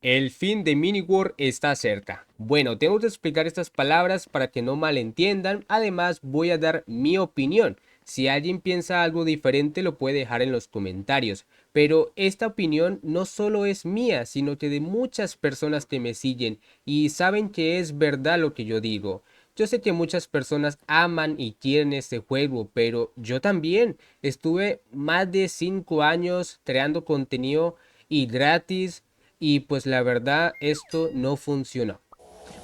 El fin de Miniworld está cerca. Bueno, tengo que explicar estas palabras para que no malentiendan. Además, voy a dar mi opinión. Si alguien piensa algo diferente, lo puede dejar en los comentarios. Pero esta opinión no solo es mía, sino que de muchas personas que me siguen y saben que es verdad lo que yo digo. Yo sé que muchas personas aman y quieren este juego, pero yo también estuve más de 5 años creando contenido y gratis y pues la verdad esto no funcionó.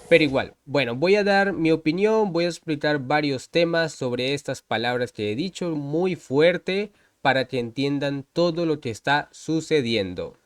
Pero igual, bueno, voy a dar mi opinión, voy a explicar varios temas sobre estas palabras que he dicho muy fuerte para que entiendan todo lo que está sucediendo.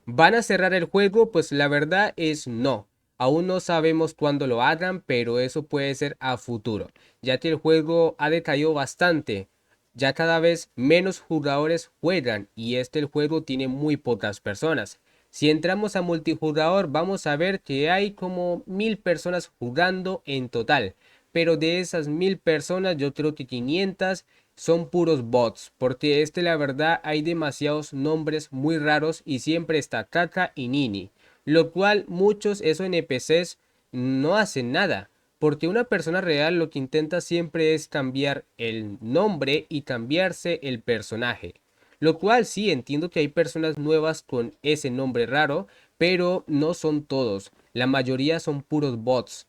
¿Van a cerrar el juego? Pues la verdad es no. Aún no sabemos cuándo lo hagan, pero eso puede ser a futuro, ya que el juego ha decaído bastante. Ya cada vez menos jugadores juegan y el juego tiene muy pocas personas. Si entramos a multijugador vamos a ver que hay como 1000 personas jugando en total. Pero de esas 1000 personas yo creo que 500 son puros bots, porque la verdad hay demasiados nombres muy raros y siempre está Kaka y Nini, lo cual muchos esos NPCs no hacen nada, porque una persona real lo que intenta siempre es cambiar el nombre y cambiarse el personaje. Lo cual sí, entiendo que hay personas nuevas con ese nombre raro, pero no son todos. La mayoría son puros bots.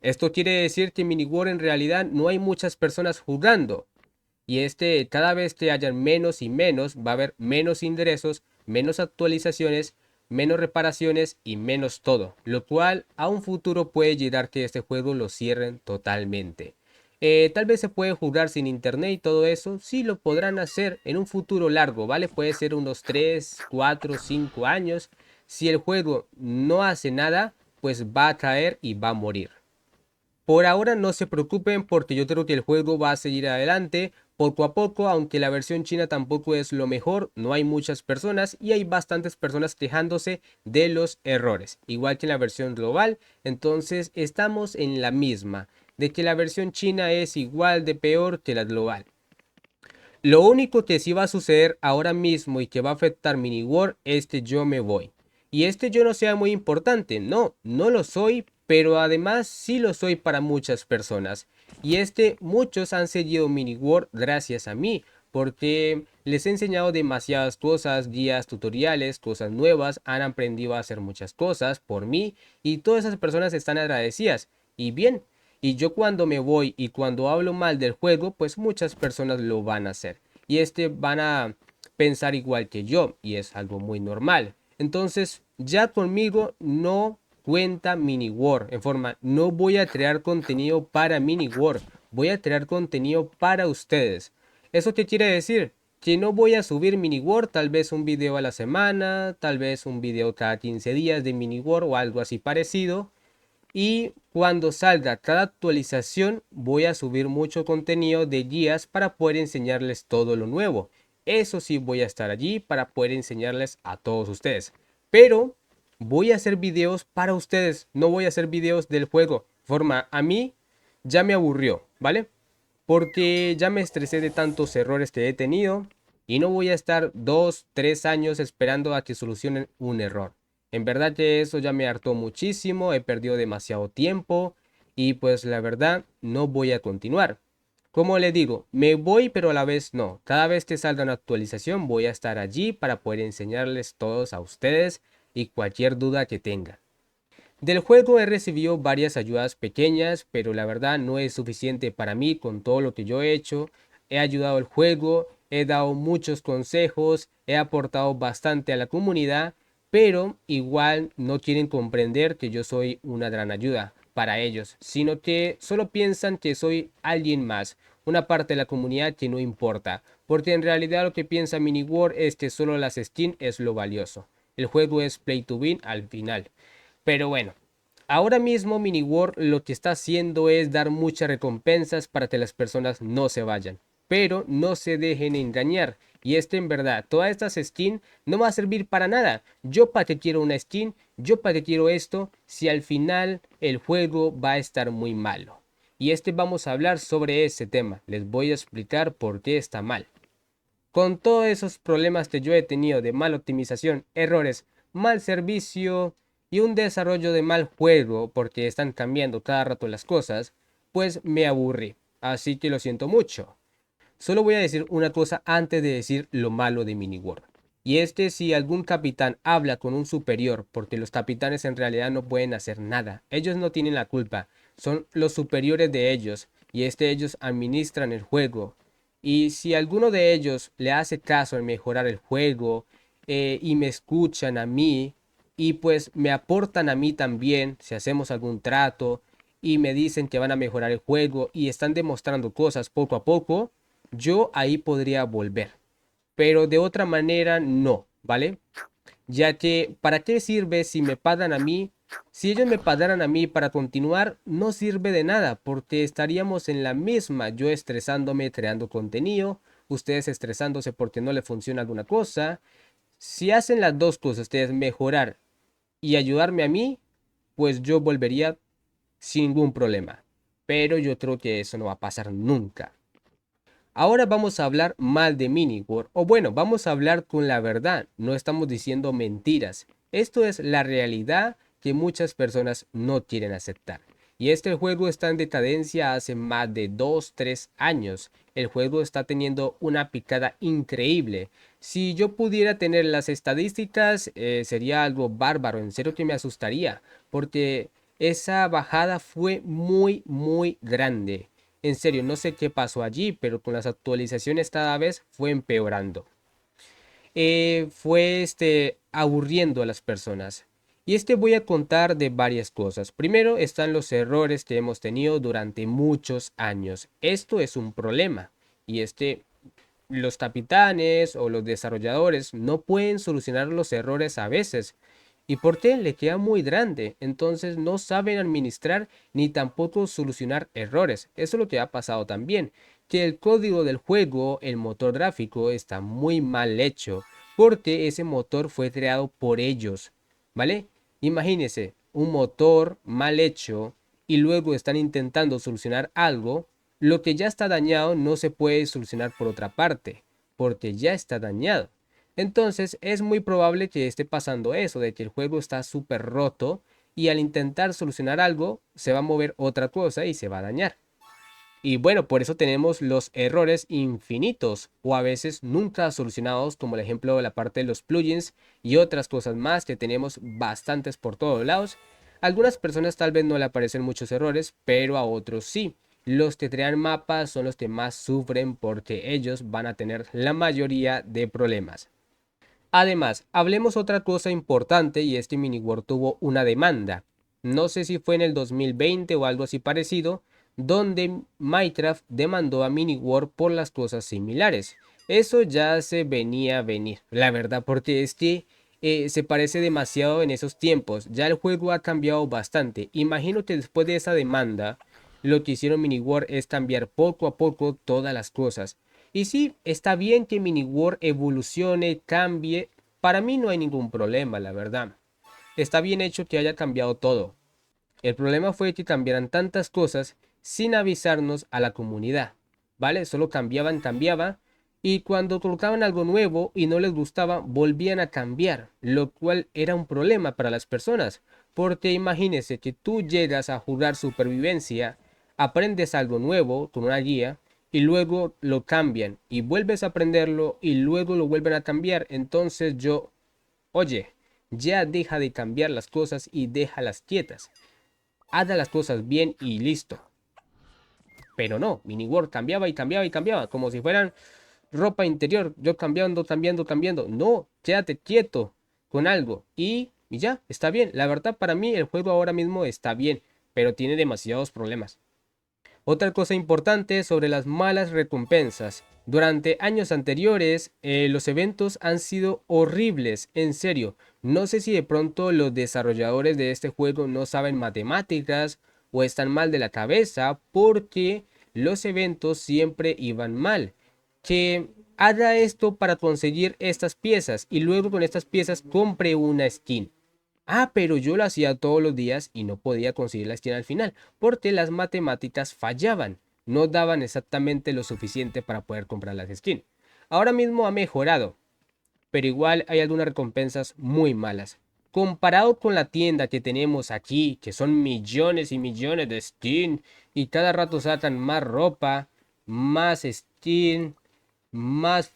Esto quiere decir que en Miniwar en realidad no hay muchas personas jugando. Y cada vez que hayan menos y menos, va a haber menos ingresos, menos actualizaciones, menos reparaciones y menos todo. Lo cual a un futuro puede llegar que este juego lo cierren totalmente. Tal vez se puede jugar sin internet y todo eso. Sí lo podrán hacer en un futuro largo, ¿vale? Puede ser unos 3 4 5 años. Si el juego no hace nada, pues va a caer y va a morir. Por ahora no se preocupen porque yo creo que el juego va a seguir adelante poco a poco, aunque la versión china tampoco es lo mejor, no hay muchas personas y hay bastantes personas quejándose de los errores, igual que en la versión global, entonces estamos en la misma, de que la versión china es igual de peor que la global. Lo único que sí va a suceder ahora mismo y que va a afectar Mini War es que yo me voy. Y yo no sea muy importante, no, no lo soy, pero además sí lo soy para muchas personas. Y muchos han seguido Mini War gracias a mí, porque les he enseñado demasiadas cosas, guías, tutoriales, cosas nuevas, han aprendido a hacer muchas cosas por mí y todas esas personas están agradecidas. Y bien, y yo cuando me voy y cuando hablo mal del juego, pues muchas personas lo van a hacer. Y van a pensar igual que yo. Y es algo muy normal. Entonces, ya conmigo no cuenta Mini War. En forma, no voy a crear contenido para Mini War. Voy a crear contenido para ustedes. ¿Eso qué quiere decir? Que no voy a subir Mini War, tal vez un video a la semana, tal vez un video cada 15 días de Mini War o algo así parecido. Y cuando salga cada actualización voy a subir mucho contenido de guías para poder enseñarles todo lo nuevo. Eso sí, voy a estar allí para poder enseñarles a todos ustedes. Pero voy a hacer videos para ustedes, no voy a hacer videos del juego. Forma, a mí ya me aburrió, ¿vale? Porque ya me estresé de tantos errores que he tenido y no voy a estar 2, 3 años esperando a que solucionen un error. En verdad que eso ya me hartó muchísimo, he perdido demasiado tiempo y pues la verdad no voy a continuar. Como le digo, me voy pero a la vez no. Cada vez que salga una actualización voy a estar allí para poder enseñarles todos a ustedes y cualquier duda que tengan. Del juego he recibido varias ayudas pequeñas, pero la verdad no es suficiente para mí con todo lo que yo he hecho. He ayudado al juego, he dado muchos consejos, he aportado bastante a la comunidad, pero igual no quieren comprender que yo soy una gran ayuda para ellos, sino que solo piensan que soy alguien más, una parte de la comunidad que no importa, porque en realidad lo que piensa MiniWar es que solo las skins es lo valioso. El juego es play to win al final. Pero bueno, ahora mismo Mini War lo que está haciendo es dar muchas recompensas para que las personas no se vayan. Pero no se dejen engañar. Y en verdad, todas estas skins no va a servir para nada. Yo para qué quiero una skin, yo para qué quiero esto, si al final el juego va a estar muy malo. Y vamos a hablar sobre ese tema. Les voy a explicar por qué está mal. Con todos esos problemas que yo he tenido de mala optimización, errores, mal servicio y un desarrollo de mal juego porque están cambiando cada rato las cosas, pues me aburrí. Así que lo siento mucho. Solo voy a decir una cosa antes de decir lo malo de Miniworld. Y es que si algún capitán habla con un superior, porque los capitanes en realidad no pueden hacer nada, ellos no tienen la culpa, son los superiores de ellos, y ellos administran el juego. Y si alguno de ellos le hace caso en mejorar el juego, y me escuchan a mí, y pues me aportan a mí también, si hacemos algún trato, y me dicen que van a mejorar el juego, y están demostrando cosas poco a poco, yo ahí podría volver. Pero de otra manera no, ¿vale? Ya que, ¿para qué sirve si me pagan a mí? Si ellos me pagaran a mí para continuar, no sirve de nada, porque estaríamos en la misma, yo estresándome creando contenido, ustedes estresándose porque no le funciona alguna cosa. Si hacen las dos cosas, ustedes mejorar y ayudarme a mí, pues yo volvería sin ningún problema. Pero yo creo que eso no va a pasar nunca. Ahora vamos a hablar mal de Miniworld, o bueno, vamos a hablar con la verdad, no estamos diciendo mentiras. Esto es la realidad que muchas personas no quieren aceptar. Y este juego está en decadencia hace más de 2-3 años. El juego está teniendo una picada increíble. Si yo pudiera tener las estadísticas, sería algo bárbaro, en serio que me asustaría, porque esa bajada fue muy grande. En serio, no sé qué pasó allí, pero con las actualizaciones cada vez fue empeorando. Fue aburriendo a las personas. Y voy a contar de varias cosas. Primero están los errores que hemos tenido durante muchos años. Esto es un problema. Y los capitanes o los desarrolladores no pueden solucionar los errores a veces. ¿Y por qué? Le queda muy grande. Entonces no saben administrar ni tampoco solucionar errores. Eso es lo que ha pasado también. Que el código del juego, el motor gráfico, está muy mal hecho. Porque ese motor fue creado por ellos. ¿Vale? Imagínense, un motor mal hecho y luego están intentando solucionar algo. Lo que ya está dañado no se puede solucionar por otra parte. Porque ya está dañado. Entonces es muy probable que esté pasando eso, de que el juego está súper roto y al intentar solucionar algo se va a mover otra cosa y se va a dañar. Y bueno, por eso tenemos los errores infinitos o a veces nunca solucionados, como el ejemplo de la parte de los plugins y otras cosas más que tenemos bastantes por todos lados. A algunas personas tal vez no le aparecen muchos errores, pero a otros sí. Los que crean mapas son los que más sufren porque ellos van a tener la mayoría de problemas. Además, hablemos otra cosa importante y es que Miniworld tuvo una demanda. No sé si fue en el 2020 o algo así parecido, donde Minecraft demandó a Miniworld por las cosas similares. Eso ya se venía a venir, la verdad, porque se parece demasiado en esos tiempos. Ya el juego ha cambiado bastante. Imagino que después de esa demanda, lo que hicieron Miniworld es cambiar poco a poco todas las cosas. Y sí, está bien que Miniworld evolucione, cambie. Para mí no hay ningún problema, la verdad. Está bien hecho que haya cambiado todo. El problema fue que cambiaran tantas cosas sin avisarnos a la comunidad. ¿Vale? Solo cambiaban. Y cuando colocaban algo nuevo y no les gustaba, volvían a cambiar. Lo cual era un problema para las personas. Porque imagínese que tú llegas a jugar supervivencia, aprendes algo nuevo con una guía y luego lo cambian y vuelves a aprenderlo y luego lo vuelven a cambiar. Entonces oye, ya deja de cambiar las cosas y déjalas quietas. Haga las cosas bien y listo. Pero no, Miniworld cambiaba, como si fueran ropa interior, yo cambiando. No, quédate quieto con algo y ya, está bien. La verdad, para mí el juego ahora mismo está bien, pero tiene demasiados problemas. Otra cosa importante sobre las malas recompensas. Durante años anteriores, los eventos han sido horribles, en serio. No sé si de pronto los desarrolladores de este juego no saben matemáticas o están mal de la cabeza porque los eventos siempre iban mal. Que haga esto para conseguir estas piezas y luego con estas piezas compre una skin. Ah, pero yo lo hacía todos los días y no podía conseguir la skin al final, porque las matemáticas fallaban, no daban exactamente lo suficiente para poder comprar las skins. Ahora mismo ha mejorado, pero igual hay algunas recompensas muy malas. Comparado con la tienda que tenemos aquí, que son millones y millones de Steam, y cada rato sacan más ropa, más Steam, más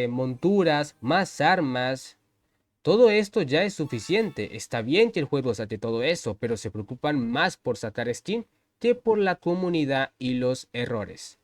monturas, más armas. Todo esto ya es suficiente. Está bien que el juego saque todo eso, pero se preocupan más por sacar Steam que por la comunidad y los errores.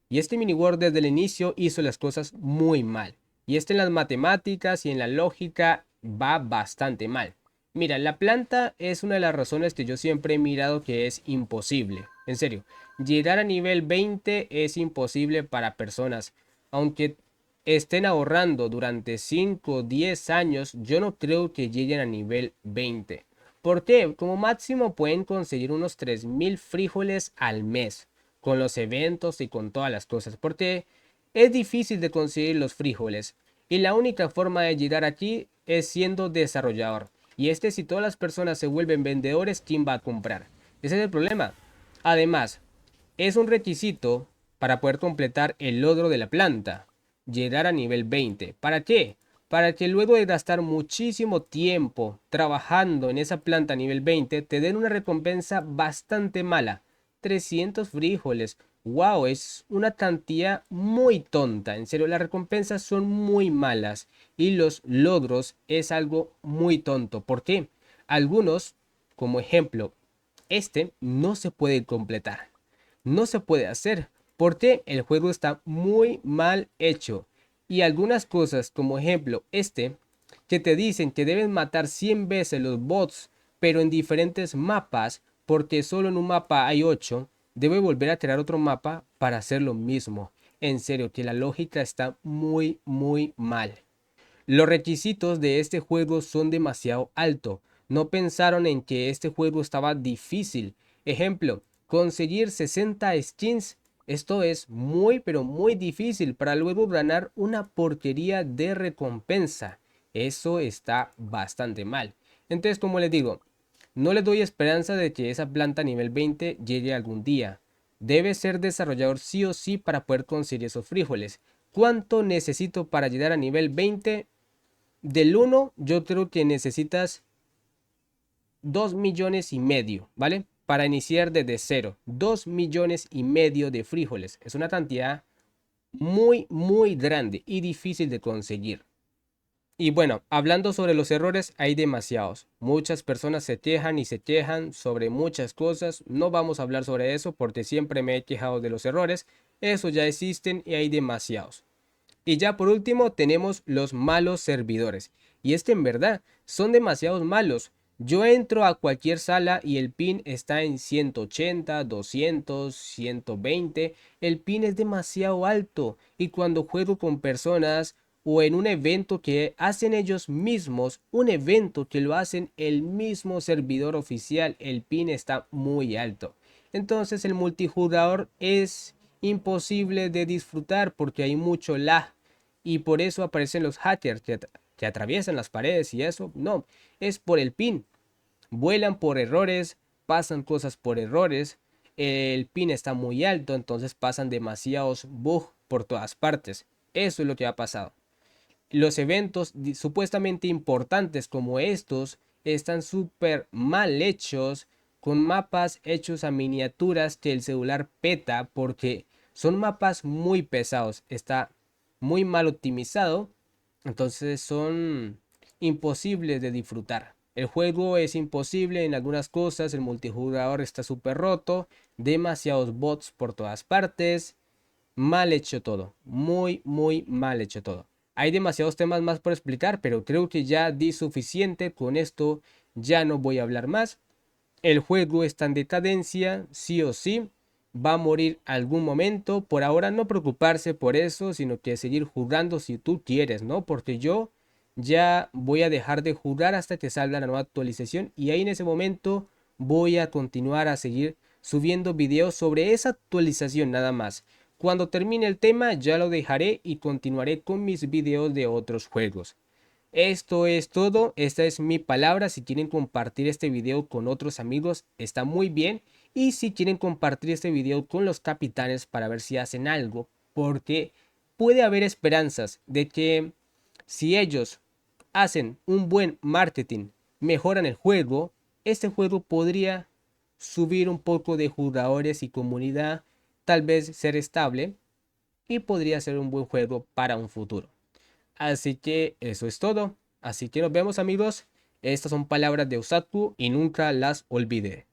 Y este miniword desde el inicio hizo las cosas muy mal. Y este en las matemáticas y en la lógica va bastante mal. Mira, la planta es una de las razones que yo siempre he mirado que es imposible. En serio, llegar a nivel 20 es imposible para personas. Aunque estén ahorrando durante 5 o 10 años, yo no creo que lleguen a nivel 20. ¿Por qué? Como máximo pueden conseguir unos 3000 frijoles al mes con los eventos y con todas las cosas, porque es difícil de conseguir los frijoles y la única forma de llegar aquí es siendo desarrollador. Y si todas las personas se vuelven vendedores, ¿quién va a comprar? Ese es el problema. Además, es un requisito para poder completar el logro de la planta, llegar a nivel 20. ¿Para qué? Para que luego de gastar muchísimo tiempo trabajando en esa planta a nivel 20, te den una recompensa bastante mala. 300 frijoles. Wow, es una cantidad muy tonta. En serio, las recompensas son muy malas y los logros es algo muy tonto. ¿Por qué? Algunos, como ejemplo, no se puede completar. No se puede hacer porque el juego está muy mal hecho. Y algunas cosas, como ejemplo, que te dicen que debes matar 100 veces los bots, pero en diferentes mapas, porque solo en un mapa hay 8, debe volver a crear otro mapa para hacer lo mismo. En serio, que la lógica está muy, muy mal. Los requisitos de este juego son demasiado altos. No pensaron en que este juego estaba difícil. Ejemplo, conseguir 60 skins. Esto es muy pero muy difícil para luego ganar una porquería de recompensa. Eso está bastante mal. Entonces, como les digo, no les doy esperanza de que esa planta nivel 20 llegue algún día. Debe ser desarrollador sí o sí para poder conseguir esos frijoles. ¿Cuánto necesito para llegar a nivel 20? Del uno yo creo que necesitas 2,5 millones, ¿vale? Para iniciar desde cero. 2,5 millones de frijoles. Es una cantidad muy, muy grande y difícil de conseguir. Y bueno, hablando sobre los errores, hay demasiados. Muchas personas se quejan y se quejan sobre muchas cosas. No vamos a hablar sobre eso porque siempre me he quejado de los errores. Eso ya existen y hay demasiados. Y ya por último tenemos los malos servidores. Y en verdad son demasiados malos. Yo entro a cualquier sala y el pin está en 180, 200, 120. El pin es demasiado alto. Y cuando juego con personas o en un evento que hacen ellos mismos, un evento que lo hacen el mismo servidor oficial, el pin está muy alto. Entonces el multijugador es imposible de disfrutar porque hay mucho lag y por eso aparecen los hackers que atraviesan las paredes y eso. No, es por el pin. Vuelan por errores, pasan cosas por errores. El pin está muy alto, entonces pasan demasiados bugs por todas partes. Eso es lo que ha pasado. Los eventos supuestamente importantes como estos están súper mal hechos, con mapas hechos a miniaturas que el celular peta porque son mapas muy pesados. Está muy mal optimizado, entonces son imposibles de disfrutar. El juego es imposible en algunas cosas, el multijugador está súper roto, demasiados bots por todas partes, mal hecho todo, muy, muy mal hecho todo. Hay demasiados temas más por explicar, pero creo que ya di suficiente. Con esto ya no voy a hablar más. El juego está en decadencia, sí o sí. Va a morir algún momento. Por ahora no preocuparse por eso, sino que seguir jugando si tú quieres, ¿no? Porque yo ya voy a dejar de jugar hasta que salga la nueva actualización. Y ahí en ese momento voy a continuar a seguir subiendo videos sobre esa actualización nada más. Cuando termine el tema ya lo dejaré y continuaré con mis videos de otros juegos. Esto es todo, esta es mi palabra. Si quieren compartir este video con otros amigos está muy bien. Y si quieren compartir este video con los capitanes para ver si hacen algo, porque puede haber esperanzas de que si ellos hacen un buen marketing, mejoran el juego, este juego podría subir un poco de jugadores y comunidad, tal vez ser estable y podría ser un buen juego para un futuro. Así que eso es todo. Así que nos vemos amigos. Estas son palabras de Osaku y nunca las olvidé.